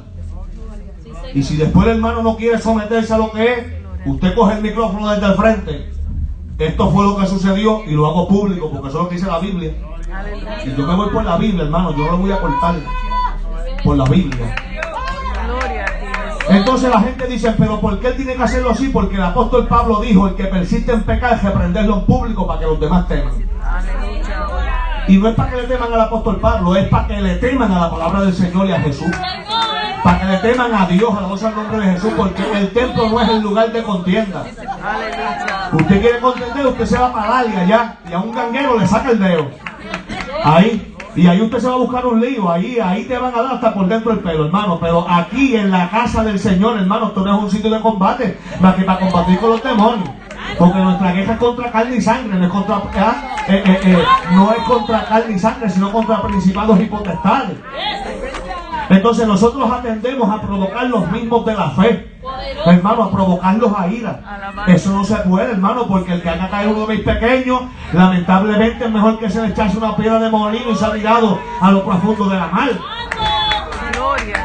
Y si después el hermano no quiere someterse a lo que es, usted coge el micrófono desde el frente. Esto fue lo que sucedió y lo hago público porque eso es lo que dice la Biblia. Y yo me voy por la Biblia, hermano, yo no lo voy a cortar por la Biblia. Entonces la gente dice, pero ¿por qué él tiene que hacerlo así? Porque el apóstol Pablo dijo, el que persiste en pecar, reprenderlo en público para que los demás teman. Y no es para que le teman al apóstol Pablo, es para que le teman a la palabra del Señor y a Jesús. Para que le teman a Dios, a la voz al nombre de Jesús, porque el templo no es el lugar de contienda. Usted quiere contender, usted se va para allá y a un ganguero le saca el dedo. Ahí. Y ahí usted se va a buscar un lío, ahí te van a dar hasta por dentro del pelo, hermano. Pero aquí en la casa del Señor, hermano, esto no es un sitio de combate, más que para combatir con los demonios. Porque nuestra guerra es contra carne y sangre, no es contra, no es contra carne y sangre, sino contra principados y potestades. Entonces nosotros atendemos a provocar los mismos de la fe, hermano, a provocarlos a ira. Eso no se puede, hermano, porque el que haga caer uno de mis pequeños, lamentablemente es mejor que se le echase una piedra de molino y se ha tirado a lo profundo de la mar.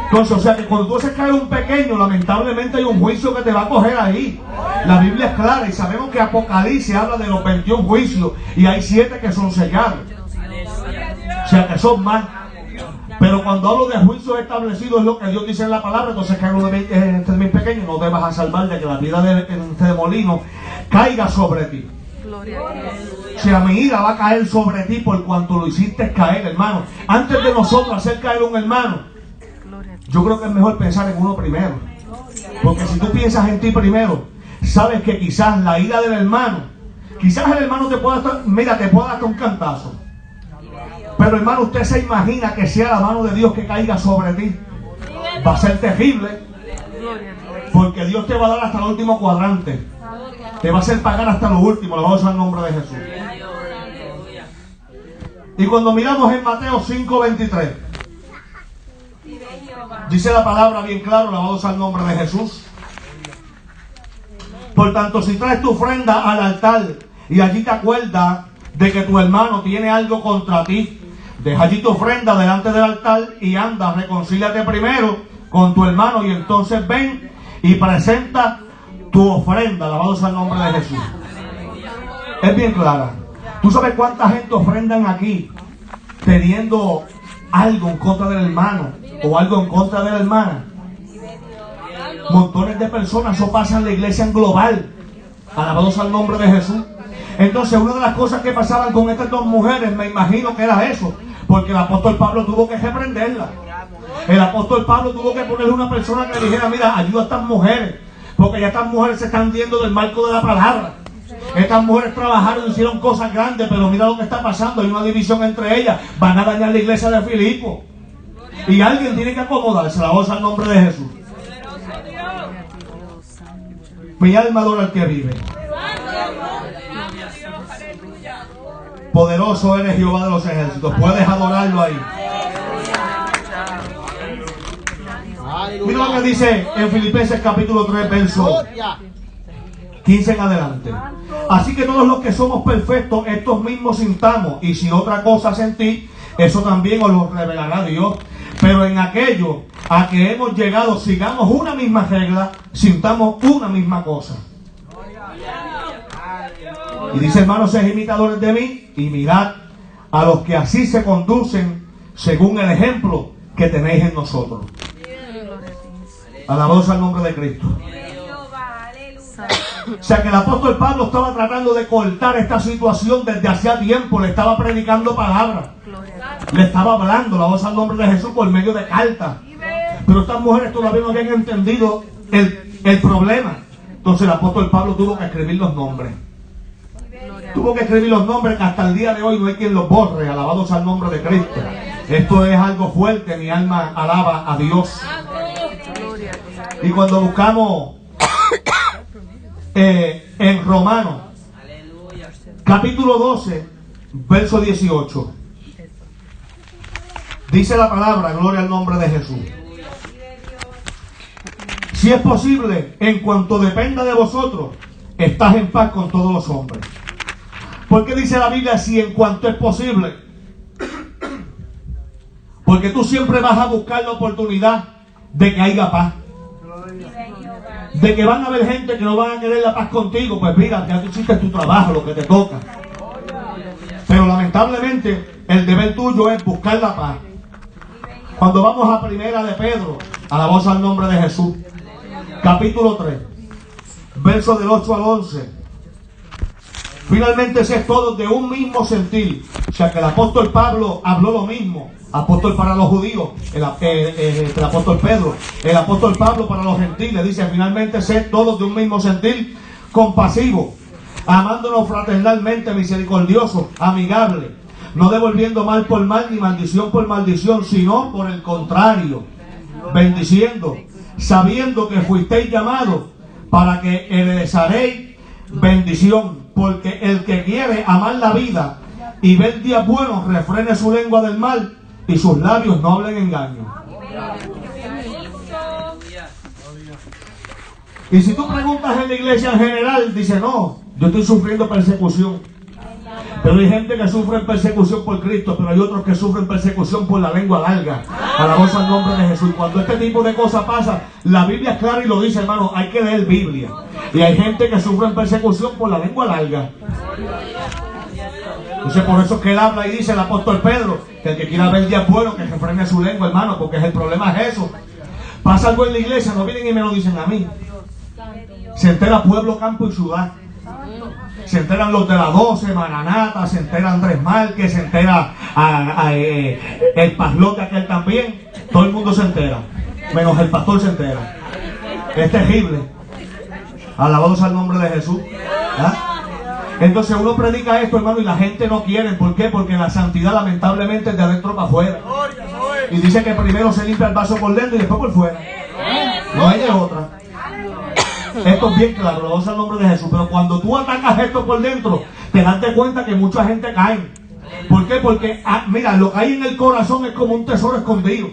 Entonces, o sea que cuando tú haces caer un pequeño, lamentablemente hay un juicio que te va a coger ahí. La Biblia es clara y sabemos que Apocalipsis habla de los 21 juicios y hay 7 que son sellados. O sea que son más. Pero cuando hablo de juicios establecidos es lo que Dios dice en la palabra. Entonces que uno de mis pequeños no te vas a salvar de que la piedra de molino caiga sobre ti. O sea, mi ira va a caer sobre ti por cuanto lo hiciste caer, hermano. Antes de nosotros hacer caer un hermano, yo creo que es mejor pensar en uno primero. Porque si tú piensas en ti primero, sabes que quizás la ira del hermano, quizás el hermano te pueda dar hasta un cantazo. Pero hermano, usted se imagina que sea la mano de Dios que caiga sobre ti. Va a ser terrible. Porque Dios te va a dar hasta el último cuadrante. Te va a hacer pagar hasta lo último. Le vamos a usar el nombre de Jesús. Y cuando miramos en Mateo 5:23, dice la palabra bien claro, le vamos a usar el nombre de Jesús. Por tanto, si traes tu ofrenda al altar y allí te acuerdas de que tu hermano tiene algo contra ti, deja allí tu ofrenda delante del altar y anda, reconcíliate primero con tu hermano y entonces ven y presenta tu ofrenda. Alabado sea el nombre de Jesús. Es bien clara. ¿Tú sabes cuánta gente ofrendan aquí teniendo algo en contra del hermano o algo en contra de la hermana? Montones de personas, eso pasa en la iglesia en global. Alabado sea el nombre de Jesús. Entonces, una de las cosas que pasaban con estas dos mujeres, me imagino que era eso, porque el apóstol Pablo tuvo que reprenderla. El apóstol Pablo tuvo que ponerle una persona que le dijera: mira, ayuda a estas mujeres, porque ya estas mujeres se están yendo del marco de la palabra. Estas mujeres trabajaron, hicieron cosas grandes, pero mira lo que está pasando, hay una división entre ellas, van a dañar la iglesia de Filipo. Y alguien tiene que acomodarse. La voz al nombre de Jesús. Mi alma adora al que vive. Poderoso eres, Jehová de los ejércitos. Puedes adorarlo ahí. Mira lo que dice en Filipenses capítulo 3, verso 15 en adelante. Así que todos los que somos perfectos, estos mismos sintamos, y si otra cosa sentí, eso también os lo revelará Dios. Pero en aquello a que hemos llegado, sigamos una misma regla, sintamos una misma cosa. Y dice: hermanos, sed imitadores de mí y mirad a los que así se conducen según el ejemplo que tenéis en nosotros. Alabados al nombre de Cristo. O sea que el apóstol Pablo estaba tratando de cortar esta situación desde hacía tiempo. Le estaba predicando palabras, le estaba hablando, la voz al nombre de Jesús, por medio de cartas. Pero estas mujeres todavía no habían entendido el problema. Entonces el apóstol Pablo tuvo que escribir los nombres. Tuvo que escribir los nombres que hasta el día de hoy no hay quien los borre. Alabados al nombre de Cristo. Esto es algo fuerte. Mi alma alaba a Dios. Y cuando buscamos en Romanos capítulo 12 verso 18, dice la palabra, gloria al nombre de Jesús: si es posible, en cuanto dependa de vosotros, estás en paz con todos los hombres. ¿Por qué dice la Biblia si en cuanto es posible? Porque tú siempre vas a buscar la oportunidad de que haya paz. De que van a haber gente que no van a querer la paz contigo. Pues mira, ya tú hiciste tu trabajo, lo que te toca. Pero lamentablemente el deber tuyo es buscar la paz. Cuando vamos a primera de Pedro, alabamos al nombre de Jesús, capítulo 3, versos del 8 al 11. Finalmente sed todos de un mismo sentir. O sea que el apóstol Pablo habló lo mismo. Apóstol para los judíos, el apóstol Pedro. El apóstol Pablo para los gentiles. Dice: finalmente sed todos de un mismo sentir, compasivo, amándonos fraternalmente, misericordioso, amigable, no devolviendo mal por mal ni maldición por maldición, sino por el contrario, bendiciendo, sabiendo que fuisteis llamados para que heredereis bendición, porque el que quiere amar la vida y ver días buenos, refrene su lengua del mal y sus labios no hablen engaño. Y si tú preguntas en la iglesia en general, dice, no, yo estoy sufriendo persecución. Pero hay gente que sufre persecución por Cristo, pero hay otros que sufren persecución por la lengua larga. Alabamos al nombre de Jesús. Cuando este tipo de cosas pasa, la Biblia es clara y lo dice, hermano, hay que leer Biblia. Y hay gente que sufre persecución por la lengua larga. Entonces por eso es que él habla y dice el apóstol Pedro, que el que quiera ver días buenos, que refrene su lengua, hermano, porque el problema es eso. Pasa algo en la iglesia, no vienen y me lo dicen a mí. Se entera pueblo, campo y ciudad. Se enteran los de la 12, Maranata, se entera Andrés Márquez, se entera el paslote aquel también. Todo el mundo se entera, menos el pastor se entera. Es terrible. Alabados al nombre de Jesús. ¿Ah? Entonces uno predica esto, hermano, y la gente no quiere. ¿Por qué? Porque la santidad lamentablemente es de adentro para afuera. Y dice que primero se limpia el vaso por dentro y después por fuera. No hay de otra. Esto es bien claro, lo vamos al nombre de Jesús. Pero cuando tú atacas esto por dentro, te das cuenta que mucha gente cae. ¿Por qué? Porque, mira, lo que hay en el corazón es como un tesoro escondido.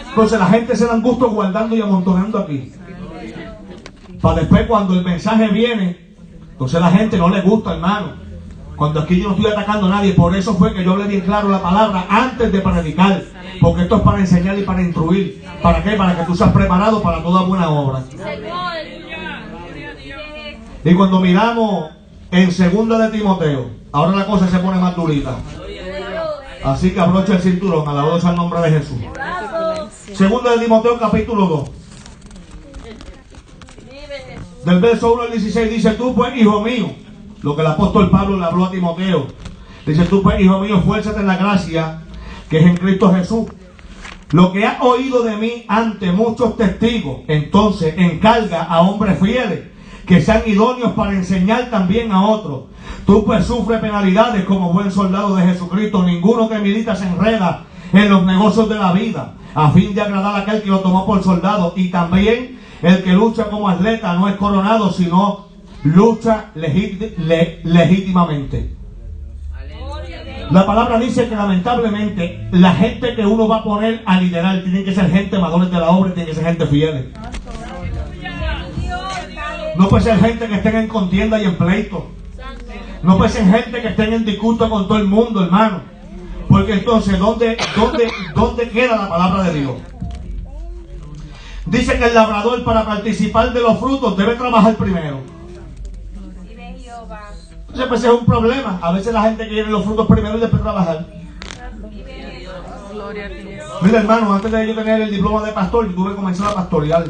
Entonces la gente se dan gusto guardando y amontonando aquí. Para después cuando el mensaje viene, entonces la gente no le gusta, hermano. Cuando aquí yo no estoy atacando a nadie, por eso fue que yo hablé bien claro la palabra antes de predicar. Porque esto es para enseñar y para instruir. ¿Para qué? Para que tú seas preparado para toda buena obra. Y cuando miramos en 2 de Timoteo, ahora la cosa se pone más durita. Así que abrocha el cinturón, alabados al nombre de Jesús. 2 de Timoteo capítulo 2. Del verso 1 al 16 dice, tú pues, hijo mío, lo que el apóstol Pablo le habló a Timoteo. Dice, tú pues, hijo mío, fuérzate en la gracia que es en Cristo Jesús. Lo que has oído de mí ante muchos testigos, entonces encarga a hombres fieles que sean idóneos para enseñar también a otros. Tú pues sufres penalidades como buen soldado de Jesucristo. Ninguno que milita se enreda en los negocios de la vida, a fin de agradar a aquel que lo tomó por soldado. Y también el que lucha como atleta no es coronado, sino lucha legítimamente. La palabra dice que lamentablemente la gente que uno va a poner a liderar tiene que ser gente madura de la obra, tiene que ser gente fiel. No puede ser gente que estén en contienda y en pleito. No puede ser gente que estén en disgusto con todo el mundo, hermano. Porque entonces, ¿dónde queda la palabra de Dios? Dice que el labrador, para participar de los frutos, debe trabajar primero. Entonces pues es un problema. A veces la gente quiere los frutos primero y después trabajar. Mira, hermano, antes de yo tener el diploma de pastor, yo tuve que comenzar a pastorear.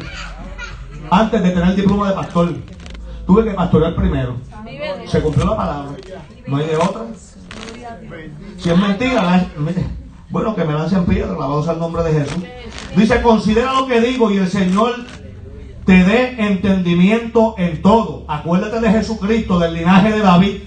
Antes de tener el diploma de pastor, tuve que pastorear primero. Se cumplió la palabra. No hay de otra. Si es mentira, bueno, que me lancen piedra, alabados al nombre de Jesús. Dice, considera lo que digo y el Señor te dé entendimiento en todo. Acuérdate de Jesucristo, del linaje de David,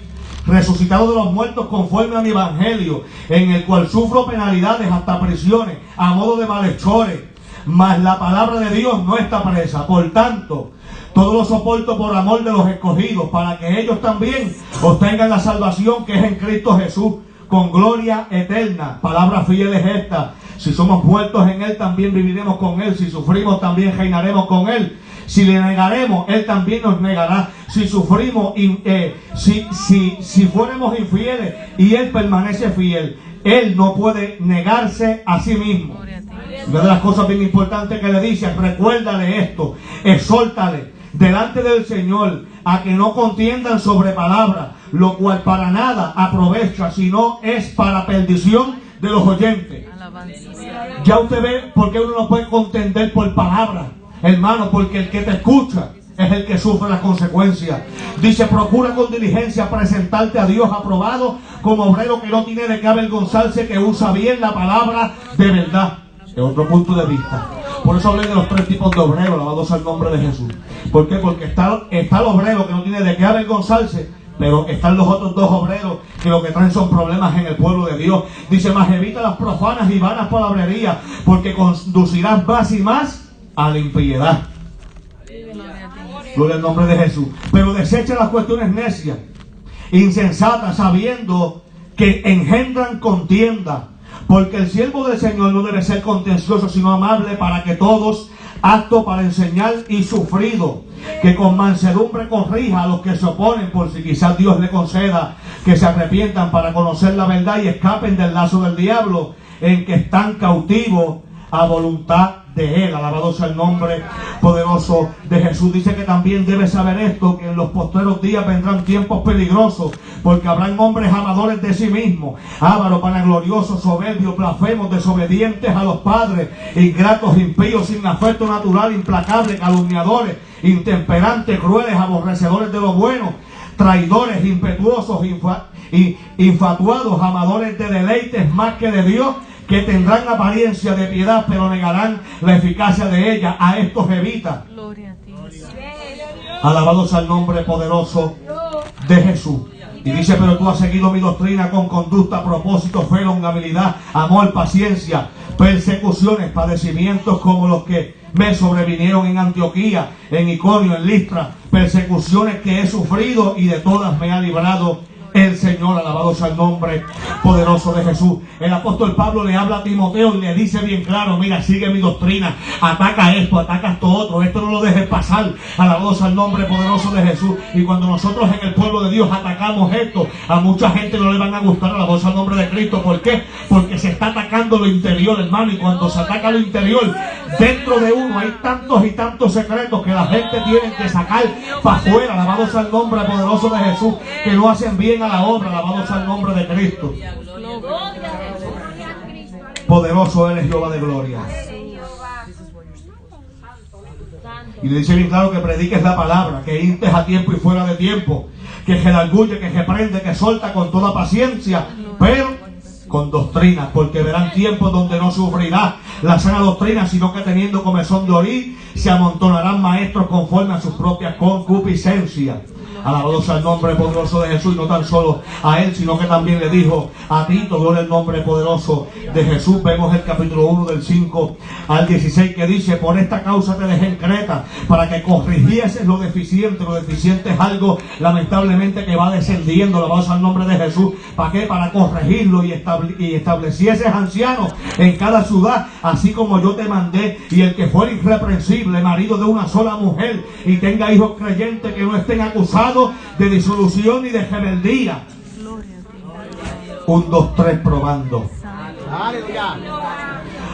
resucitado de los muertos conforme a mi evangelio, en el cual sufro penalidades hasta prisiones, a modo de malhechores. Mas la palabra de Dios no está presa. Por tanto, todo lo soporto por amor de los escogidos, para que ellos también obtengan la salvación que es en Cristo Jesús, con gloria eterna. Palabra fiel es esta: si somos muertos en Él, también viviremos con Él. Si sufrimos, también reinaremos con Él. Si le negaremos, Él también nos negará. Si sufrimos, si fuéramos infieles y Él permanece fiel, Él no puede negarse a sí mismo. Una de las cosas bien importantes que le dice, recuérdale esto, exhórtale delante del Señor a que no contiendan sobre palabras, lo cual para nada aprovecha, sino es para perdición de los oyentes. Ya usted ve por qué uno no puede contender por palabras, hermano, porque el que te escucha es el que sufre las consecuencias. Dice, procura con diligencia presentarte a Dios aprobado como obrero que no tiene de qué avergonzarse, que usa bien la palabra de verdad. De otro punto de vista. Por eso hablé de los 3 tipos de obreros, alabados al nombre de Jesús. ¿Por qué? Porque está el obrero que no tiene de qué avergonzarse, Pero están los otros dos obreros que lo que traen son problemas en el pueblo de Dios. Dice, mas evita las profanas y vanas palabrerías, porque conducirás más y más a la impiedad. Gloria al nombre de Jesús. Pero desecha las cuestiones necias, insensatas, sabiendo que engendran contienda. Porque el siervo del Señor no debe ser contencioso, sino amable, para que todos, apto para enseñar y sufrido, que con mansedumbre corrija a los que se oponen, por si quizás Dios le conceda que se arrepientan para conocer la verdad y escapen del lazo del diablo, en que están cautivos a voluntad de Él. Alabado sea el nombre poderoso de Jesús. Dice que también debe saber esto, que en los postreros días vendrán tiempos peligrosos, porque habrán hombres amadores de sí mismos, ávaros, vanagloriosos, soberbios, blasfemos, desobedientes a los padres, ingratos, impíos, sin afecto natural, implacables, calumniadores, intemperantes, crueles, aborrecedores de lo bueno, traidores, impetuosos, infatuados, amadores de deleites más que de Dios, que tendrán apariencia de piedad, pero negarán la eficacia de ella. A estos evita. Gloria a ti. Alabado sea el nombre poderoso de Jesús. Y dice, pero tú has seguido mi doctrina con conducta, propósito, fe, longanimidad, amor, paciencia, persecuciones, padecimientos como los que me sobrevinieron en Antioquía, en Iconio, en Listra, persecuciones que he sufrido y de todas me ha librado el Señor. Alabado sea el nombre poderoso de Jesús. El apóstol Pablo le habla a Timoteo y le dice bien claro, mira, sigue mi doctrina, ataca esto, ataca esto otro, esto no lo dejes pasar. Alabado sea el nombre poderoso de Jesús. Y cuando nosotros en el pueblo de Dios atacamos esto, a mucha gente no le van a gustar. Alabado sea el nombre de Cristo. ¿Por qué? Porque se está atacando lo interior, hermano, y cuando se ataca lo interior, dentro de uno hay tantos y tantos secretos que la gente tiene que sacar para afuera. Alabado sea el nombre poderoso de Jesús, que no hacen bien a la obra. Alabado sea el nombre de Cristo. Poderoso eres, Jehová de gloria. Y le dice bien claro que prediques la palabra, que instes a tiempo y fuera de tiempo, que redarguye, que reprende, que solta con toda paciencia, pero con doctrina, porque verán tiempos donde no sufrirá la sana doctrina, sino que teniendo comezón de oír, se amontonarán maestros conforme a sus propias concupiscencias. Alabado sea el nombre poderoso de Jesús. Y no tan solo a él, sino que también le dijo a Tito, gloria al nombre poderoso de Jesús. Vemos el capítulo 1 del 5 al 16 que dice, por esta causa te dejé en Creta, para que corrigieses lo deficiente. Lo deficiente es algo lamentablemente que va descendiendo. Alabado sea el nombre de Jesús. ¿Para qué? Para corregirlo y establecieses ancianos en cada ciudad, así como yo te mandé. Y el que fuera irreprensible, marido de una sola mujer, y tenga hijos creyentes, que no estén acusados de disolución y de rebeldía. 1, 2, 3 probando.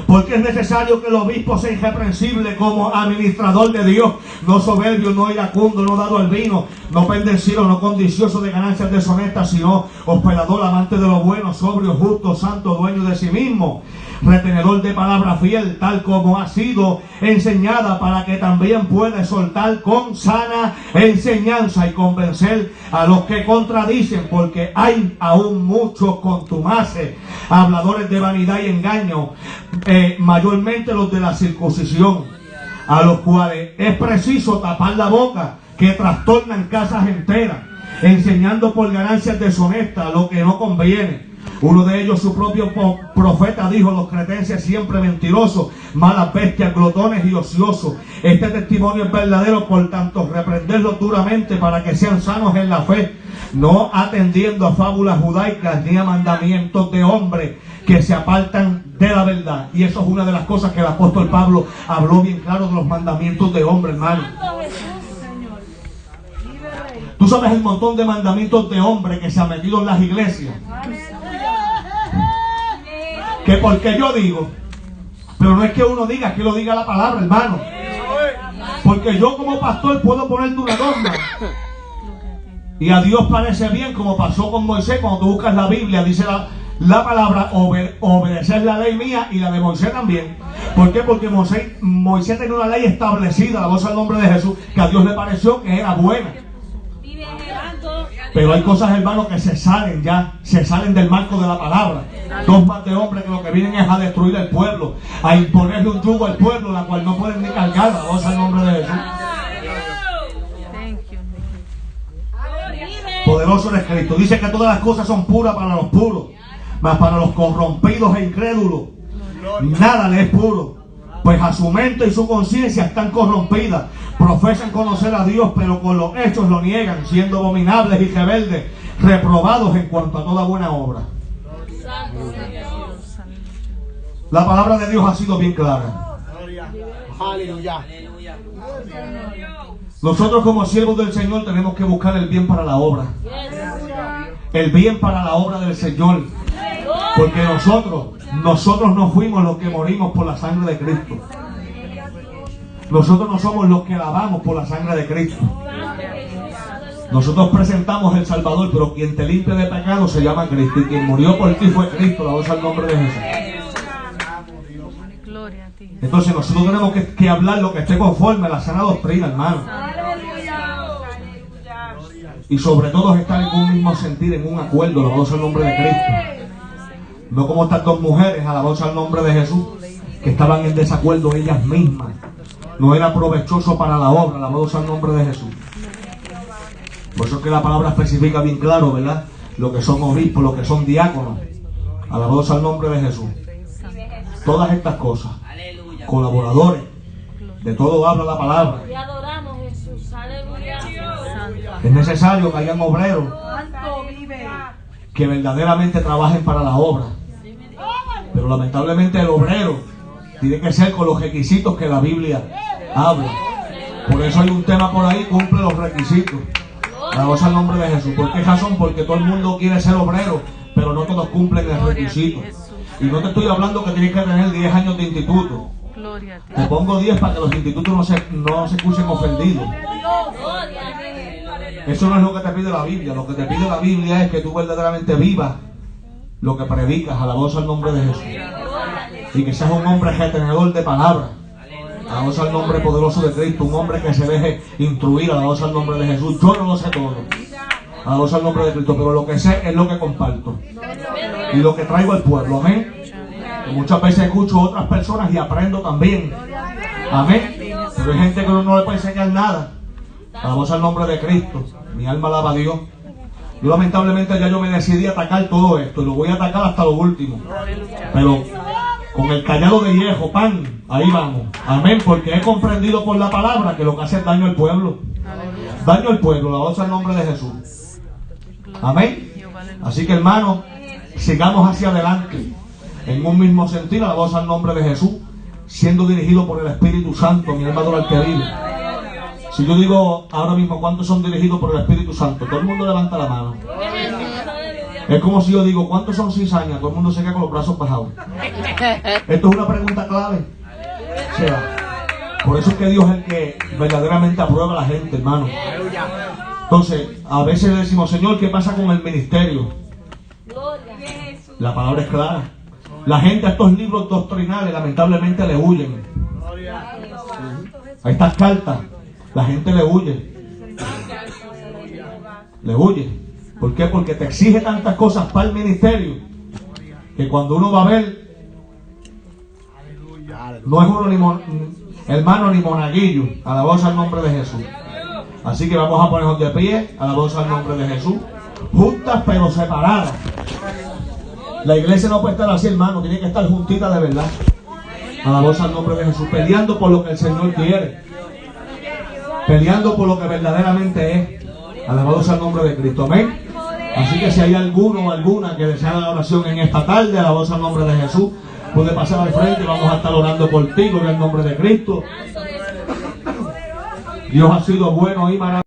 Porque es necesario que el obispo sea irreprensible como administrador de Dios, no soberbio, no iracundo, no dado al vino, no pendenciero, no codicioso de ganancias deshonestas, sino hospedador, amante de lo bueno, sobrio, justo, santo, dueño de sí mismo, retenedor de palabra fiel, tal como ha sido enseñada, para que también pueda exhortar con sana enseñanza y convencer a los que contradicen, porque hay aún muchos contumaces, habladores de vanidad y engaño, mayormente los de la circuncisión, a los cuales es preciso tapar la boca, que trastornan casas enteras, enseñando por ganancias deshonestas lo que no conviene. Uno de ellos, su propio profeta, dijo, los cretenses siempre mentirosos, malas bestias, glotones y ociosos. Este testimonio es verdadero, por tanto reprenderlos duramente, para que sean sanos en la fe, no atendiendo a fábulas judaicas ni a mandamientos de hombres que se apartan de la verdad. Y eso es una de las cosas que el apóstol Pablo habló bien claro, de los mandamientos de hombre, hermano. Tú sabes el montón de mandamientos de hombre que se han metido en las iglesias, que porque yo digo, pero no es que uno diga, es que lo diga la palabra, hermano. Porque yo como pastor puedo ponerte una norma y a Dios parece bien, como pasó con Moisés. Cuando tú buscas la Biblia, dice la palabra obedecer la ley mía y la de Moisés también. ¿Por qué? Porque Moisés tenía una ley establecida, la voz al nombre de Jesús, que a Dios le pareció que era buena. Pero hay cosas, hermanos, que se salen del marco de la palabra. Dos más de hombres que lo que vienen es a destruir el pueblo, a imponerle un yugo al pueblo, la cual no pueden ni cargar. La voz al nombre de Jesús. poderoso es Cristo. Dice que todas las cosas son puras para los puros, mas para los corrompidos e incrédulos nada le es puro, pues a su mente y su conciencia están corrompidas. Profesan conocer a Dios, pero con los hechos lo niegan, siendo abominables y rebeldes, reprobados en cuanto a toda buena obra. La palabra de Dios ha sido bien clara. Aleluya. Nosotros como siervos del Señor tenemos que buscar el bien para la obra. El bien para la obra del Señor. Porque nosotros no fuimos los que morimos por la sangre de Cristo. Nosotros no somos los que lavamos por la sangre de Cristo. Nosotros presentamos el Salvador, pero quien te limpia de pecado se llama Cristo. Y quien murió por ti fue Cristo. La voz al nombre de Jesús. Entonces nosotros tenemos que hablar lo que esté conforme a la sana doctrina, hermano. Y sobre todo estar en un mismo sentir, en un acuerdo, la voz al nombre de Cristo. No como estas dos mujeres, a la voz al nombre de Jesús, que estaban en desacuerdo ellas mismas. No era provechoso para la obra, la voz al nombre de Jesús. Por eso es que la palabra especifica bien claro, ¿verdad? Lo que son obispos, lo que son diáconos. A la voz al nombre de Jesús. Todas estas cosas. Colaboradores. De todo habla la palabra. Es necesario que hayan obreros que verdaderamente trabajen para la obra. Pero lamentablemente el obrero tiene que ser con los requisitos que la Biblia habla. Por eso hay un tema por ahí: cumple los requisitos. La voz al nombre de Jesús. ¿Por qué razón? Porque todo el mundo quiere ser obrero, pero no todos cumplen el requisito. Y no te estoy hablando que tienes que tener 10 años de instituto. Te pongo 10 para que los institutos no se escuchen ofendidos. Eso no es lo que te pide la Biblia. Lo que te pide la Biblia es que tú verdaderamente vivas lo que predicas, a la voz al nombre de Jesús. Y que seas un hombre retenedor de palabra, a la voz al nombre poderoso de Cristo. Un hombre que se deje instruir, a la voz al nombre de Jesús. Yo no lo sé todo, a la voz al nombre de Cristo, pero lo que sé es lo que comparto y lo que traigo al pueblo. Amén. Que muchas veces escucho a otras personas y aprendo también. Amén. Pero hay gente que uno no le puede enseñar nada. A la voz al nombre de Cristo. Mi alma alaba a Dios. Yo lamentablemente ya yo me decidí a atacar todo esto, y lo voy a atacar hasta lo último. Pero con el callado de viejo, pan, ahí vamos. Amén. Porque he comprendido por la palabra que lo que hace es daño al pueblo. Daño al pueblo, la voz al nombre de Jesús. Amén. Así que, hermanos, sigamos hacia adelante en un mismo sentir, a la voz al nombre de Jesús, siendo dirigido por el Espíritu Santo. Mi alma adora al que vive. Si yo digo ahora mismo cuántos son dirigidos por el Espíritu Santo, todo el mundo levanta la mano. Es como si yo digo cuántos son cizañas, todo el mundo se queda con los brazos bajados. Esto es una pregunta clave. O sea, por eso es que Dios es el que verdaderamente aprueba a la gente, hermano. Entonces, a veces le decimos: Señor, ¿qué pasa con el ministerio? La palabra es clara. La gente a estos libros doctrinales lamentablemente le huyen. A estas cartas la gente le huye. Le huye. ¿Por qué? Porque te exige tantas cosas para el ministerio que cuando uno va a ver, no es uno hermano ni monaguillo. A la voz al nombre de Jesús. Así que vamos a ponernos de pie, a la voz al nombre de Jesús, juntas pero separadas. La iglesia no puede estar así, hermano, tiene que estar juntita de verdad. A la voz al nombre de Jesús, peleando por lo que el Señor quiere, peleando por lo que verdaderamente es. Alabados al nombre de Cristo, amén. Así que si hay alguno o alguna que desea la oración en esta tarde, alabados al nombre de Jesús, puede pasar al frente y vamos a estar orando por ti, gloria al nombre de Cristo. Dios ha sido bueno y maravilloso.